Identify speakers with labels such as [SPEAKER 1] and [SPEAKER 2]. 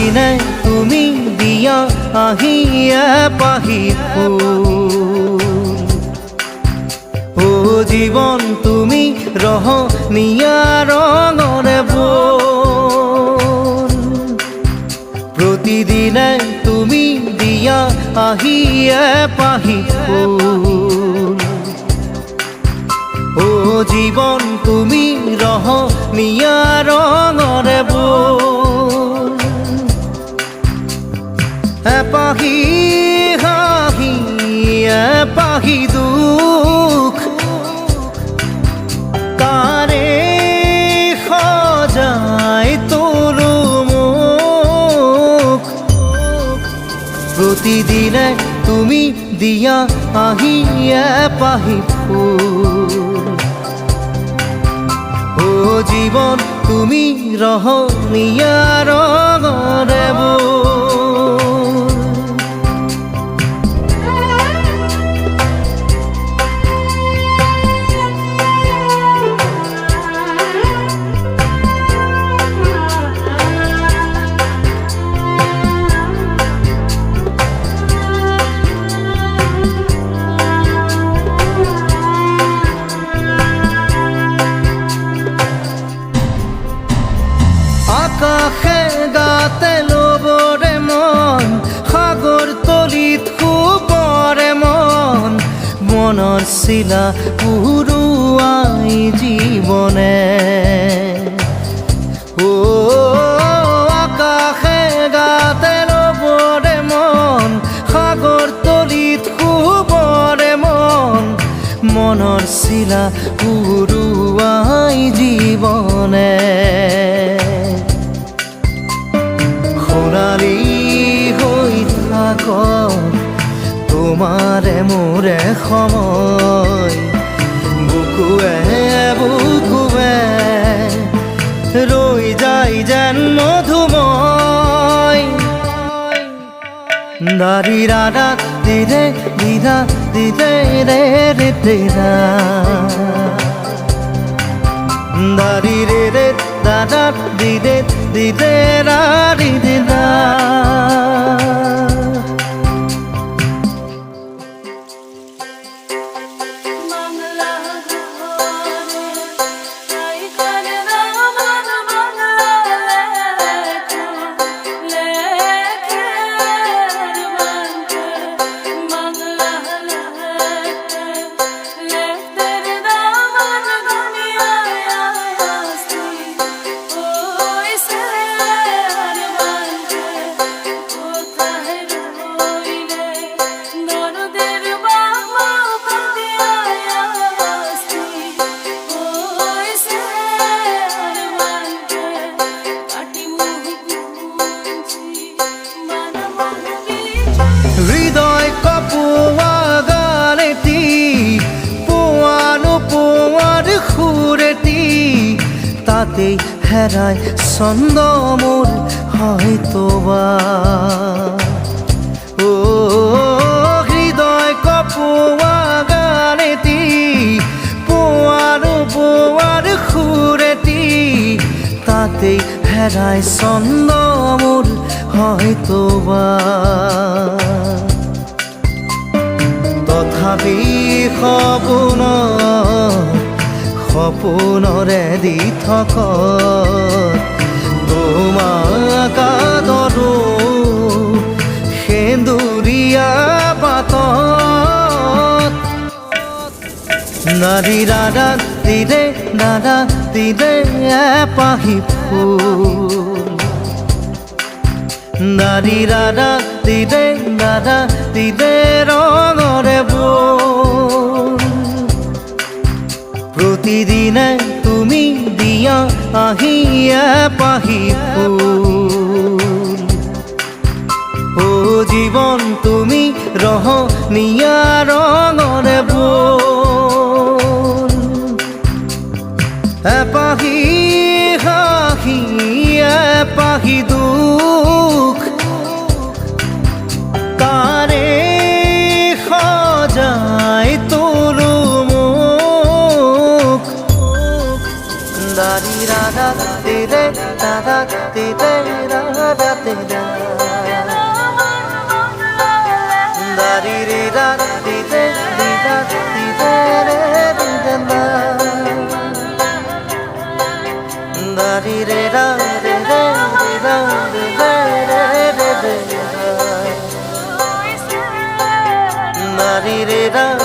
[SPEAKER 1] প্ৰতিদিনে তুমি দিয়া আহিয়ে পাহি ফুল ও জীৱন তুমি ৰহনীয়া ৰঙৰে বোল প্ৰতিদিনে তুমি দিয়া আহিয়ে পাহি ফুল ও জীৱন তুমি ৰহনীয়া ৰঙৰে বোল এপাহি হাঁহি এপাহি দুখ তাৰে সজাই তোলো মোক প্ৰতিদিনে তুমি দিয়া আহিয়ে পাহি ফুল ও জীৱন তুমি ৰহনীয়া ৰঙৰে বোল আকাশে গাতে ল'বৰে মন সাগৰ তলিত শুবৰে মন মনৰ চিলা উৰুৱাই জীৱনে ও আকাশে গাতে ল'বৰে মন সাগৰ তলিত শুবৰে মন মনৰ চিলা উৰুৱাই জীৱনে সোণালী হৈ থাক তোমাৰে মোৰে সময় বুকুৱে বুকুৱে ৰৈ যায় যেন মধুময় দাৰি ৰাধা দিদে দিদা দিদে ৰে ৰে দিদা দাৰি ৰে ৰে দাদা দিদে দিদে রা দিদে দা হৃদয় কপোৱা গানেটি পোৱানো পোৱাৰ সুৰেটি তাতেই হেৰাই ছন্দ মোৰ হয়তোবা ও হৃদয় কপোৱা গানেটি পোৱানো পোৱাৰ সুৰেটি তাতেই হেৰাই ছন্দ মোৰ হয়তোবা তথাপি সপোনৰে দি থক তোমাক আদৰো সেন্দুৰীয়া বাটত নাৰী ৰাধা দিদে দাদা দিদে এপাহি ফুল নাৰী ৰাধা দিদে দাদা দিদে ৰঙৰে বোল প্ৰতিদিনে তুমি দিয়া আহিয়ে পাহি ফুল ও জীৱন তুমি ৰহনীয়া ৰঙৰে বোল এপাহি হাঁহি এপাহি দুখ তাৰে সজাই তোলো মোক দাৰি ৰাধা দিদে দাদা দিদে রাতে দারি রে রাত দিতে দিদা দিতে রে দিদা দারি রে রা রে রে দিদা দিদা রে রে দিদা দারি রে রা